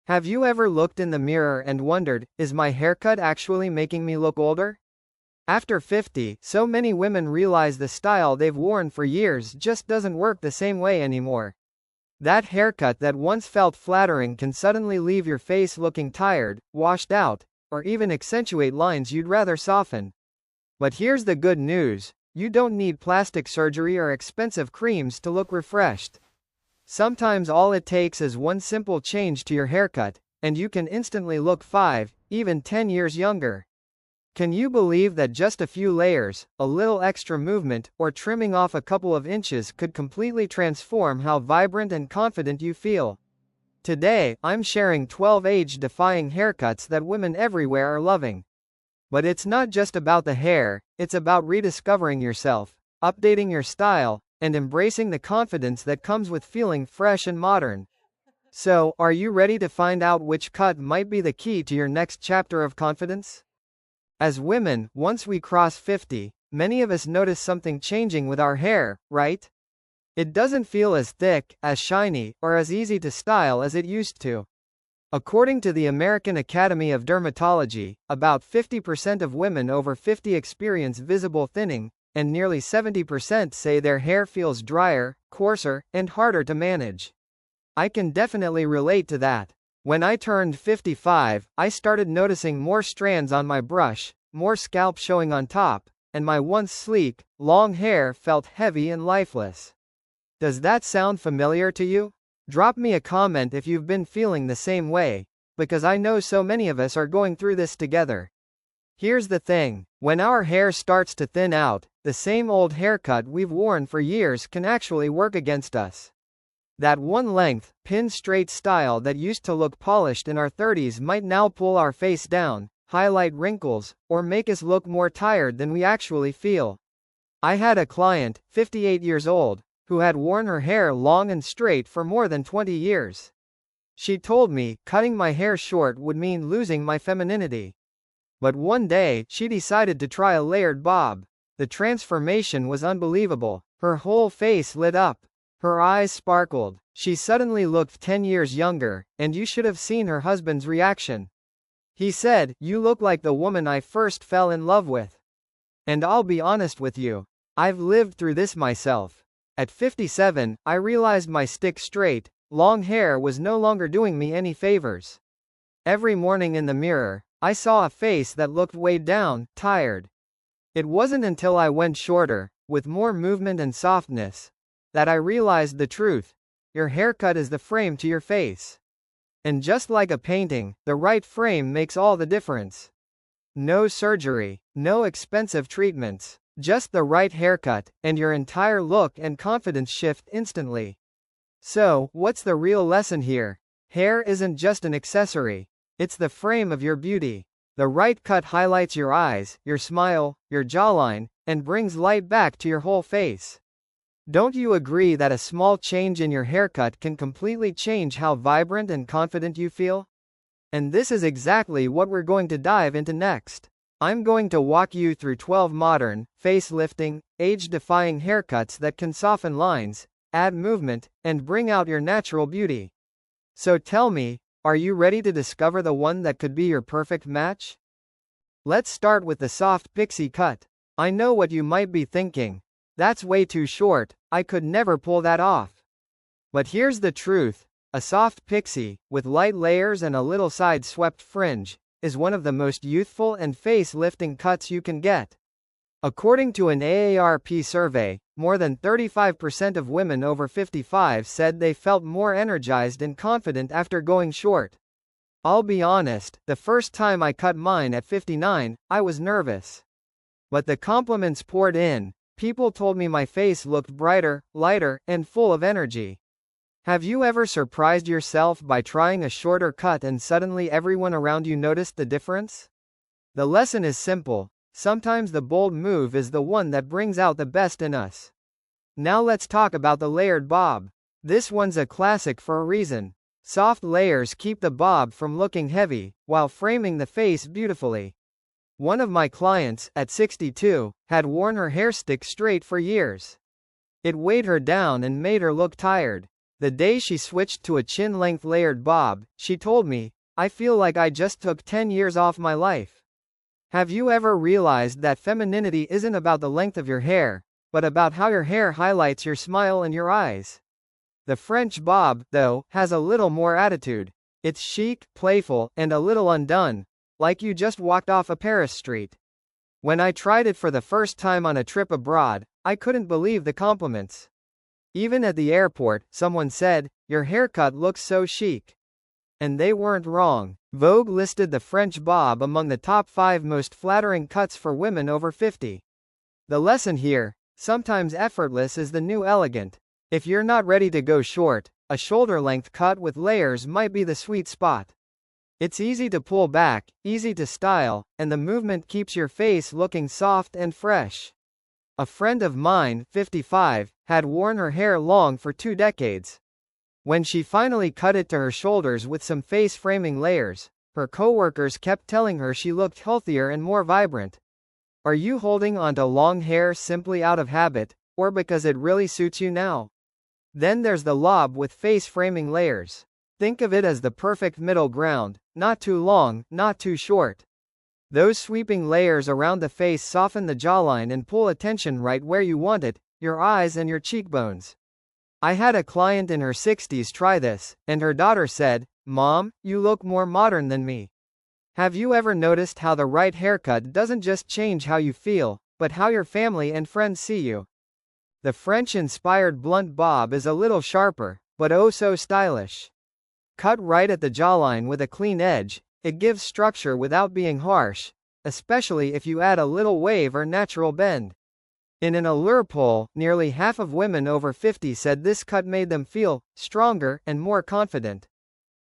Have you ever looked in the mirror and wondered, is my haircut actually making me look older? After 50, so many women realize the style they've worn for years just doesn't work the same way anymore. That haircut that once felt flattering can suddenly leave your face looking tired, washed out, or even accentuate lines you'd rather soften. But here's the good news: you don't need plastic surgery or expensive creams to look refreshed. Sometimes all it takes is one simple change to your haircut, and you can instantly look 5, even 10 years younger. Can you believe that just a few layers, a little extra movement, or trimming off a couple of inches could completely transform how vibrant and confident you feel? Today, I'm sharing 12 age-defying haircuts that women everywhere are loving. But it's not just about the hair, it's about rediscovering yourself, updating your style, and embracing the confidence that comes with feeling fresh and modern. So, are you ready to find out which cut might be the key to your next chapter of confidence? As women, once we cross 50, many of us notice something changing with our hair, right? It doesn't feel as thick, as shiny, or as easy to style as it used to. According to the American Academy of Dermatology, about 50% of women over 50 experience visible thinning, and nearly 70% say their hair feels drier, coarser, and harder to manage. I can definitely relate to that. When I turned 55, I started noticing more strands on my brush, more scalp showing on top, and my once sleek, long hair felt heavy and lifeless. Does that sound familiar to you? Drop me a comment if you've been feeling the same way, because I know so many of us are going through this together. Here's the thing: when our hair starts to thin out, the same old haircut we've worn for years can actually work against us. That one length, pin-straight style that used to look polished in our 30s might now pull our face down, highlight wrinkles, or make us look more tired than we actually feel. I had a client, 58 years old, who had worn her hair long and straight for more than 20 years. She told me, cutting my hair short would mean losing my femininity. But one day, she decided to try a layered bob. The transformation was unbelievable. Her whole face lit up. Her eyes sparkled. She suddenly looked 10 years younger, and you should have seen her husband's reaction. He said, "You look like the woman I first fell in love with." And I'll be honest with you, I've lived through this myself. At 57, I realized my stick straight, long hair was no longer doing me any favors. Every morning in the mirror, I saw a face that looked weighed down, tired. It wasn't until I went shorter, with more movement and softness, that I realized the truth: your haircut is the frame to your face. And just like a painting, the right frame makes all the difference. No surgery, no expensive treatments, just the right haircut, and your entire look and confidence shift instantly. So, what's the real lesson here? Hair isn't just an accessory. It's the frame of your beauty. The right cut highlights your eyes, your smile, your jawline, and brings light back to your whole face. Don't you agree that a small change in your haircut can completely change how vibrant and confident you feel? And this is exactly what we're going to dive into next. I'm going to walk you through 12 modern, face-lifting, age-defying haircuts that can soften lines, add movement, and bring out your natural beauty. So tell me, are you ready to discover the one that could be your perfect match? Let's start with the soft pixie cut. I know what you might be thinking. That's way too short, I could never pull that off. But here's the truth: a soft pixie, with light layers and a little side-swept fringe, is one of the most youthful and face-lifting cuts you can get. According to an AARP survey, more than 35% of women over 55 said they felt more energized and confident after going short. I'll be honest, the first time I cut mine at 59, I was nervous. But the compliments poured in. People told me my face looked brighter, lighter, and full of energy. Have you ever surprised yourself by trying a shorter cut and suddenly everyone around you noticed the difference? The lesson is simple: sometimes the bold move is the one that brings out the best in us. Now let's talk about the layered bob. This one's a classic for a reason. Soft layers keep the bob from looking heavy, while framing the face beautifully. One of my clients, at 62, had worn her hair stick straight for years. It weighed her down and made her look tired. The day she switched to a chin-length layered bob, she told me, "I feel like I just took 10 years off my life." Have you ever realized that femininity isn't about the length of your hair, but about how your hair highlights your smile and your eyes? The French bob, though, has a little more attitude. It's chic, playful, and a little undone, like you just walked off a Paris street. When I tried it for the first time on a trip abroad, I couldn't believe the compliments. Even at the airport, someone said, "Your haircut looks so chic." And they weren't wrong. Vogue listed the French bob among the top 5 most flattering cuts for women over 50. The lesson here: sometimes effortless is the new elegant. If you're not ready to go short, a shoulder-length cut with layers might be the sweet spot. It's easy to pull back, easy to style, and the movement keeps your face looking soft and fresh. A friend of mine, 55, had worn her hair long for 2 decades. When she finally cut it to her shoulders with some face-framing layers, her coworkers kept telling her she looked healthier and more vibrant. Are you holding onto long hair simply out of habit, or because it really suits you now? Then there's the lob with face-framing layers. Think of it as the perfect middle ground, not too long, not too short. Those sweeping layers around the face soften the jawline and pull attention right where you want it, your eyes and your cheekbones. I had a client in her 60s try this, and her daughter said, "Mom, you look more modern than me." Have you ever noticed how the right haircut doesn't just change how you feel, but how your family and friends see you? The French-inspired blunt bob is a little sharper, but oh so stylish. Cut right at the jawline with a clean edge, it gives structure without being harsh, especially if you add a little wave or natural bend. In an Allure poll, nearly half of women over 50 said this cut made them feel stronger and more confident.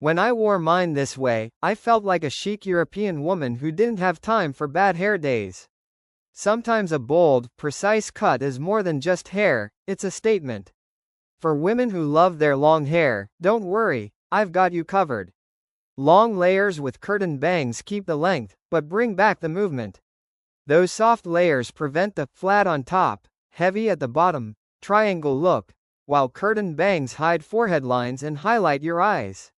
When I wore mine this way, I felt like a chic European woman who didn't have time for bad hair days. Sometimes a bold, precise cut is more than just hair, it's a statement. For women who love their long hair, don't worry, I've got you covered. Long layers with curtain bangs keep the length, but bring back the movement. Those soft layers prevent the flat on top, heavy at the bottom, triangle look, while curtain bangs hide forehead lines and highlight your eyes.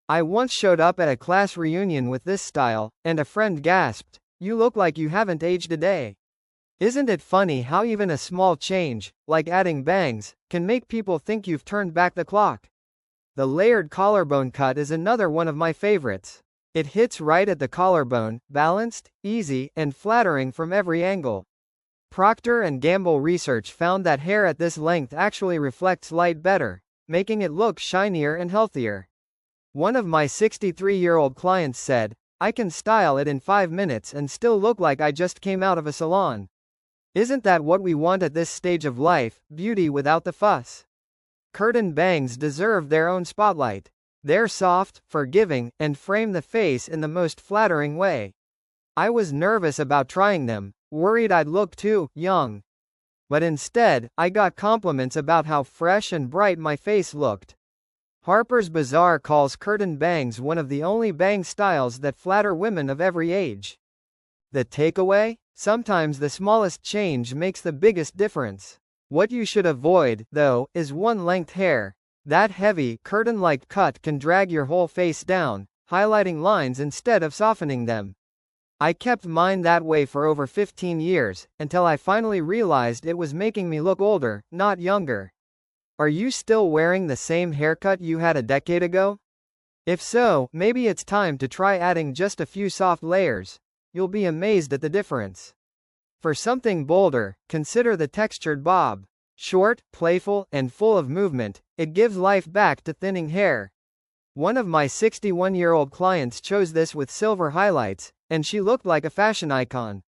I once showed up at a class reunion with this style, and a friend gasped, "You look like you haven't aged a day." Isn't it funny how even a small change, like adding bangs, can make people think you've turned back the clock? The layered collarbone cut is another one of my favorites. It hits right at the collarbone, balanced, easy, and flattering from every angle. Procter & Gamble research found that hair at this length actually reflects light better, making it look shinier and healthier. One of my 63-year-old clients said, "I can style it in 5 minutes and still look like I just came out of a salon." Isn't that what we want at this stage of life, beauty without the fuss? Curtain bangs deserve their own spotlight. They're soft, forgiving, and frame the face in the most flattering way. I was nervous about trying them, worried I'd look too young. But instead, I got compliments about how fresh and bright my face looked. Harper's Bazaar calls curtain bangs one of the only bang styles that flatter women of every age. The takeaway? Sometimes the smallest change makes the biggest difference. What you should avoid, though, is one-length hair. That heavy, curtain-like cut can drag your whole face down, highlighting lines instead of softening them. I kept mine that way for over 15 years, until I finally realized it was making me look older, not younger. Are you still wearing the same haircut you had a decade ago? If so, maybe it's time to try adding just a few soft layers. You'll be amazed at the difference. For something bolder, consider the textured bob. Short, playful, and full of movement, it gives life back to thinning hair. One of my 61-year-old clients chose this with silver highlights, and she looked like a fashion icon.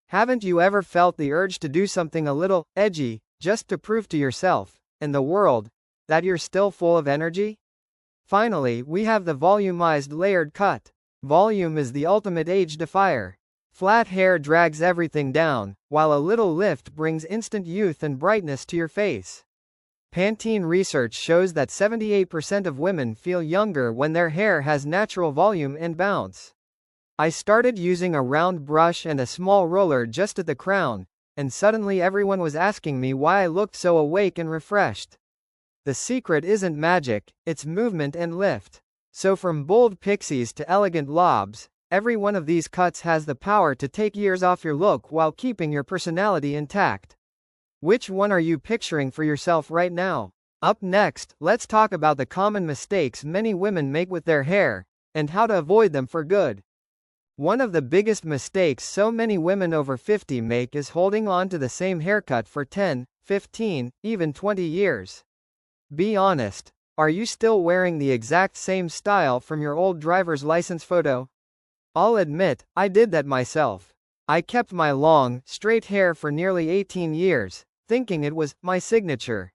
Haven't you ever felt the urge to do something a little edgy, just to prove to yourself, and the world, that you're still full of energy? Finally, we have the volumized layered cut. Volume is the ultimate age defier. Flat hair drags everything down, while a little lift brings instant youth and brightness to your face. Pantene research shows that 78% of women feel younger when their hair has natural volume and bounce. I started using a round brush and a small roller just at the crown, and suddenly everyone was asking me why I looked so awake and refreshed. The secret isn't magic, it's movement and lift. So from bold pixies to elegant lobs, every one of these cuts has the power to take years off your look while keeping your personality intact. Which one are you picturing for yourself right now? Up next, let's talk about the common mistakes many women make with their hair, and how to avoid them for good. One of the biggest mistakes so many women over 50 make is holding on to the same haircut for 10, 15, even 20 years. Be honest, are you still wearing the exact same style from your old driver's license photo? I'll admit, I did that myself. I kept my long, straight hair for nearly 18 years, thinking it was my signature.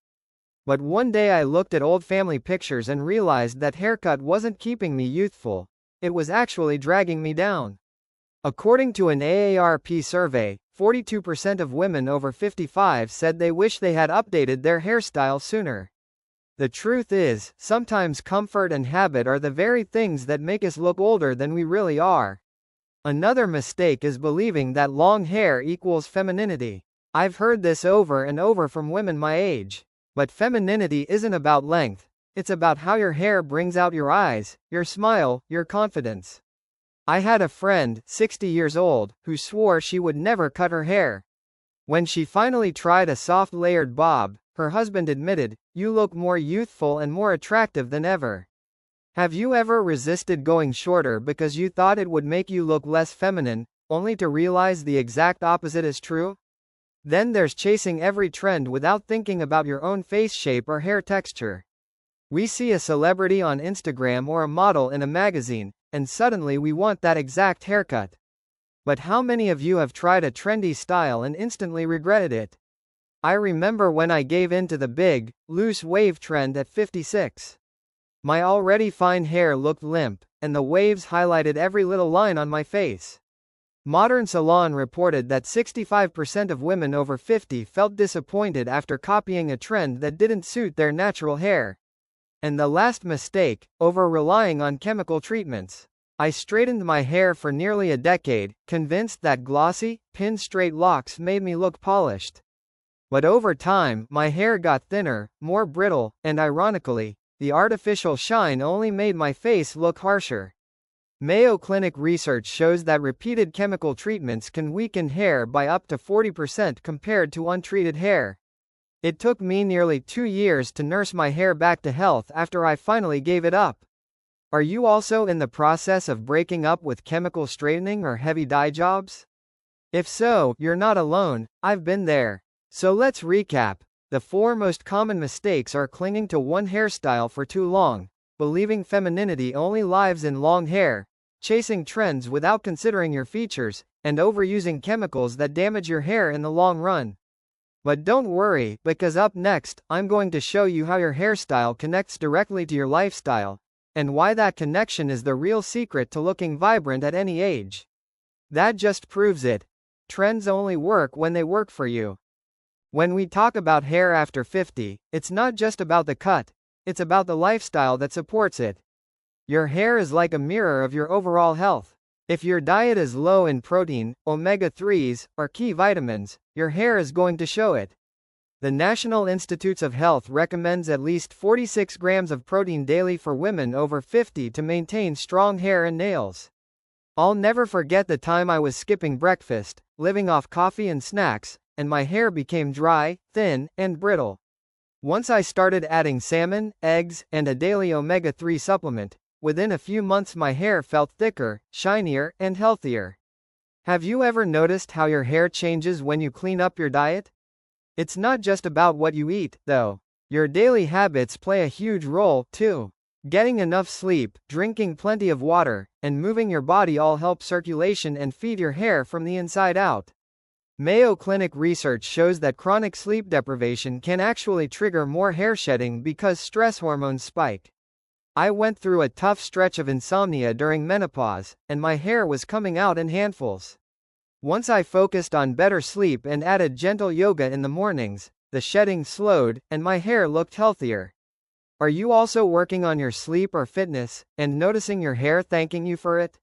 But one day I looked at old family pictures and realized that haircut wasn't keeping me youthful, it was actually dragging me down. According to an AARP survey, 42% of women over 55 said they wish they had updated their hairstyle sooner. The truth is, sometimes comfort and habit are the very things that make us look older than we really are. Another mistake is believing that long hair equals femininity. I've heard this over and over from women my age. But femininity isn't about length, it's about how your hair brings out your eyes, your smile, your confidence. I had a friend, 60 years old, who swore she would never cut her hair. When she finally tried a soft layered bob, her husband admitted, "You look more youthful and more attractive than ever." Have you ever resisted going shorter because you thought it would make you look less feminine, only to realize the exact opposite is true? Then there's chasing every trend without thinking about your own face shape or hair texture. We see a celebrity on Instagram or a model in a magazine, and suddenly we want that exact haircut. But how many of you have tried a trendy style and instantly regretted it? I remember when I gave in to the big, loose wave trend at 56. My already fine hair looked limp, and the waves highlighted every little line on my face. Modern Salon reported that 65% of women over 50 felt disappointed after copying a trend that didn't suit their natural hair. And the last mistake, over-relying on chemical treatments. I straightened my hair for nearly a decade, convinced that glossy, pin-straight locks made me look polished. But over time, my hair got thinner, more brittle, and ironically, the artificial shine only made my face look harsher. Mayo Clinic research shows that repeated chemical treatments can weaken hair by up to 40% compared to untreated hair. It took me nearly 2 years to nurse my hair back to health after I finally gave it up. Are you also in the process of breaking up with chemical straightening or heavy dye jobs? If so, you're not alone, I've been there. So let's recap. The 4 most common mistakes are clinging to one hairstyle for too long, believing femininity only lives in long hair, chasing trends without considering your features, and overusing chemicals that damage your hair in the long run. But don't worry, because up next, I'm going to show you how your hairstyle connects directly to your lifestyle, and why that connection is the real secret to looking vibrant at any age. That just proves it. Trends only work when they work for you. When we talk about hair after 50, it's not just about the cut, it's about the lifestyle that supports it. Your hair is like a mirror of your overall health. If your diet is low in protein, omega-3s, or key vitamins, your hair is going to show it. The National Institutes of Health recommends at least 46 grams of protein daily for women over 50 to maintain strong hair and nails. I'll never forget the time I was skipping breakfast, living off coffee and snacks, and my hair became dry, thin, and brittle. Once I started adding salmon, eggs, and a daily omega-3 supplement, within a few months my hair felt thicker, shinier, and healthier. Have you ever noticed how your hair changes when you clean up your diet? It's not just about what you eat, though. Your daily habits play a huge role, too. Getting enough sleep, drinking plenty of water, and moving your body all help circulation and feed your hair from the inside out. Mayo Clinic research shows that chronic sleep deprivation can actually trigger more hair shedding because stress hormones spike. I went through a tough stretch of insomnia during menopause, and my hair was coming out in handfuls. Once I focused on better sleep and added gentle yoga in the mornings, the shedding slowed, and my hair looked healthier. Are you also working on your sleep or fitness, and noticing your hair thanking you for it?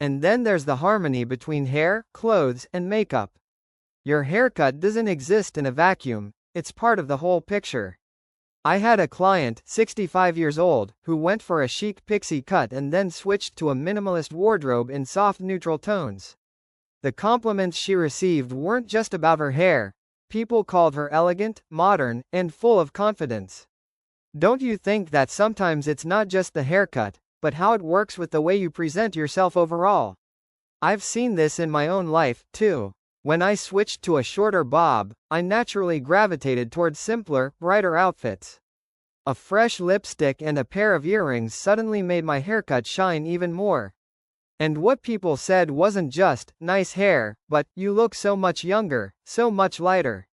And then there's the harmony between hair, clothes, and makeup. Your haircut doesn't exist in a vacuum, it's part of the whole picture. I had a client, 65 years old, who went for a chic pixie cut and then switched to a minimalist wardrobe in soft neutral tones. The compliments she received weren't just about her hair. People called her elegant, modern, and full of confidence. Don't you think that sometimes it's not just the haircut, but how it works with the way you present yourself overall? I've seen this in my own life, too. When I switched to a shorter bob, I naturally gravitated towards simpler, brighter outfits. A fresh lipstick and a pair of earrings suddenly made my haircut shine even more. And what people said wasn't just, nice hair, but, you look so much younger, so much lighter.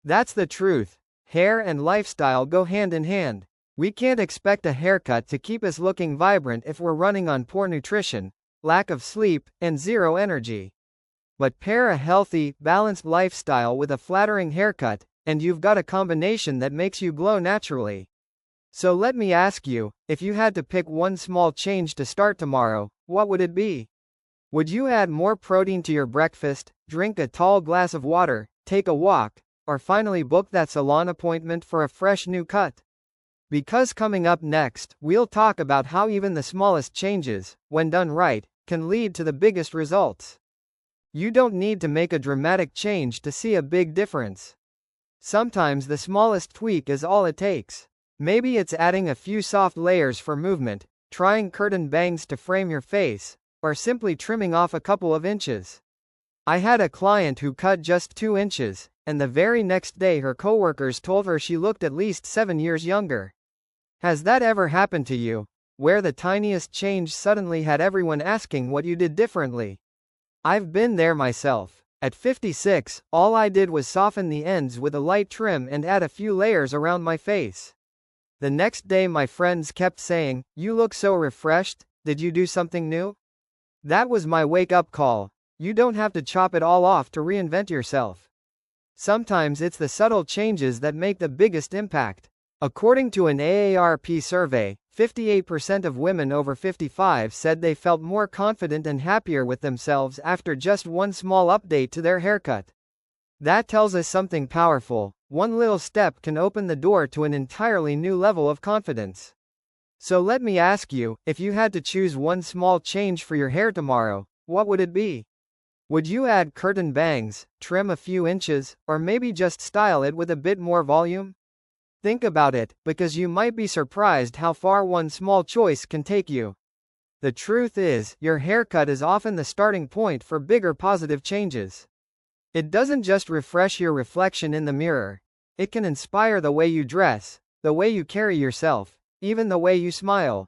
That's the truth. Hair and lifestyle go hand in hand. We can't expect a haircut to keep us looking vibrant if we're running on poor nutrition, lack of sleep, and zero energy. But pair a healthy, balanced lifestyle with a flattering haircut, and you've got a combination that makes you glow naturally. So let me ask you, if you had to pick one small change to start tomorrow, what would it be? Would you add more protein to your breakfast, drink a tall glass of water, take a walk, or finally book that salon appointment for a fresh new cut? Because coming up next, we'll talk about how even the smallest changes, when done right, can lead to the biggest results. You don't need to make a dramatic change to see a big difference. Sometimes the smallest tweak is all it takes. Maybe it's adding a few soft layers for movement, trying curtain bangs to frame your face, or simply trimming off a couple of inches. I had a client who cut just 2 inches, and the very next day her coworkers told her she looked at least 7 years younger. Has that ever happened to you, where the tiniest change suddenly had everyone asking what you did differently? I've been there myself. At 56, all I did was soften the ends with a light trim and add a few layers around my face. The next day my friends kept saying, "You look so refreshed, did you do something new?" That was my wake-up call. You don't have to chop it all off to reinvent yourself. Sometimes it's the subtle changes that make the biggest impact. According to an AARP survey, 58% of women over 55 said they felt more confident and happier with themselves after just one small update to their haircut. That tells us something powerful. One little step can open the door to an entirely new level of confidence. So let me ask you, if you had to choose one small change for your hair tomorrow, what would it be? Would you add curtain bangs, trim a few inches, or maybe just style it with a bit more volume? Think about it, because you might be surprised how far one small choice can take you. The truth is, your haircut is often the starting point for bigger positive changes. It doesn't just refresh your reflection in the mirror. It can inspire the way you dress, the way you carry yourself, even the way you smile.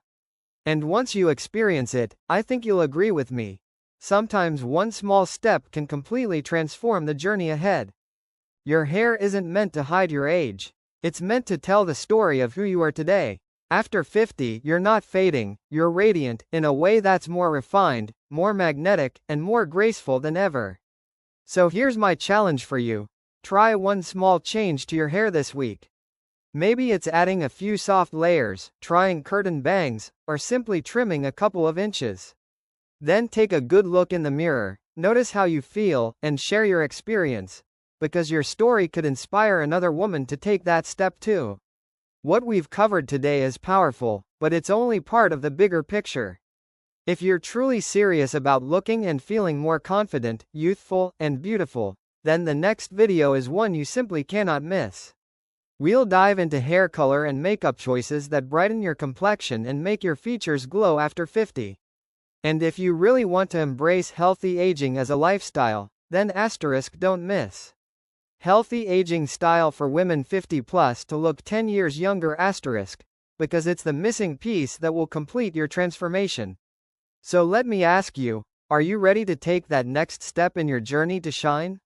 And once you experience it, I think you'll agree with me. Sometimes one small step can completely transform the journey ahead. Your hair isn't meant to hide your age. It's meant to tell the story of who you are today. After 50, you're not fading, you're radiant, in a way that's more refined, more magnetic, and more graceful than ever. So here's my challenge for you. Try one small change to your hair this week. Maybe it's adding a few soft layers, trying curtain bangs, or simply trimming a couple of inches. Then take a good look in the mirror, notice how you feel, and share your experience. Because your story could inspire another woman to take that step too. What we've covered today is powerful, but it's only part of the bigger picture. If you're truly serious about looking and feeling more confident, youthful, and beautiful, then the next video is one you simply cannot miss. We'll dive into hair color and makeup choices that brighten your complexion and make your features glow after 50. And if you really want to embrace healthy aging as a lifestyle, then don't miss. Healthy aging style for women 50 plus to look 10 years younger because it's the missing piece that will complete your transformation. So let me ask you, are you ready to take that next step in your journey to shine?